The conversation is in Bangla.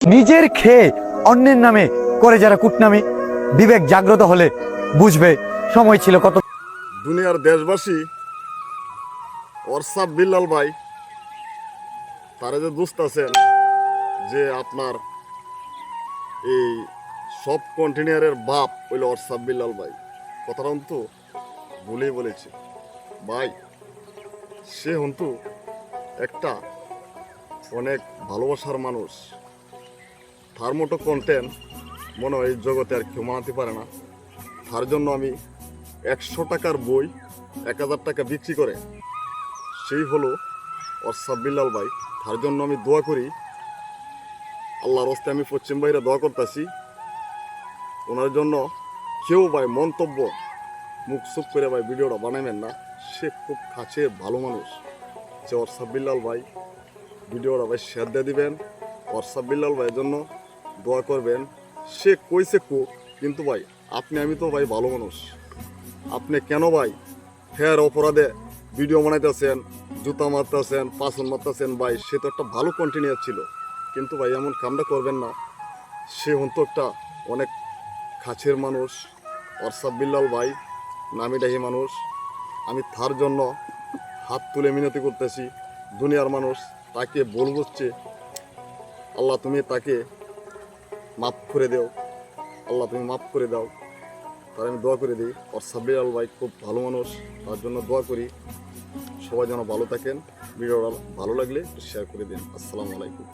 নিজের খেয়ে অন্যের নামে করে যারা কুটনামি, বিবেক জাগ্রত হলে বুঝবে সময় ছিল কত। দুনিয়ার দেশবাসী অর্সাব বিল্লাল ভাই তারা যে দুস্ত আছেন যে আপনার এই সব কন্টেনারের বাপ হইল অর্সাব বিল্লাল ভাই, কথাটা কিন্তু ভুলেই বলেছে ভাই। সে হন্তু একটা অনেক ভালোবাসার মানুষ, তার মতো কন্টেন্ট মনে হয় এই জগতে আর কেউ বানাতে পারে না। তার জন্য আমি 100 টাকার বই 1000 টাকা বিক্রি করে সেই হলো অর্সাব বিল্লাল ভাই। তার জন্য আমি দোয়া করি, আল্লাহর হস্তে আমি পশ্চিম বাইরে দোয়া করতেছি ওনার জন্য। কেউ ভাই মন্তব্য মুখ চুপ করে ভাই ভিডিওটা বানাবেন না। সে খুব কাছে ভালো মানুষ, সে অর্সাব বিল্লাল ভাই। ভিডিওটা ভাই শেয়ার দিয়ে দিবেন, অর্সাব বিল্লাল ভাইয়ের জন্য দোয়া করবেন। সে কইছে কুক, কিন্তু ভাই আপনি আমি তো ভাই ভালো মানুষ। আপনি কেন ভাই ফের অপরাধে ভিডিও বানাইতেছেন, জুতা মারতেছেন, পাসন মারতেছেন? ভাই সে তো একটা ভালো কন্টিনিউয়ার ছিল, কিন্তু ভাই এমন কামটা করবেন না। সে হতো একটা অনেক কাছের মানুষ, অর্সাব বিল্লাল ভাই নামি ডাহি মানুষ। আমি তার জন্য হাত তুলে মিনতি করতেছি। দুনিয়ার মানুষ তাকে বলবচ্ছে, আল্লাহ তুমি তাকে মাফ করে দাও, আল্লাহ তুমি মাফ করে দাও। তার আমি দোয়া করে দিই। অর্সাব বিল্লাল ভাই খুব ভালো মানুষ, তার জন্য দোয়া করি। সবাই যেন ভালো থাকেন। ভিডিওটা ভালো লাগলে শেয়ার করে দিন। আসসালামু আলাইকুম।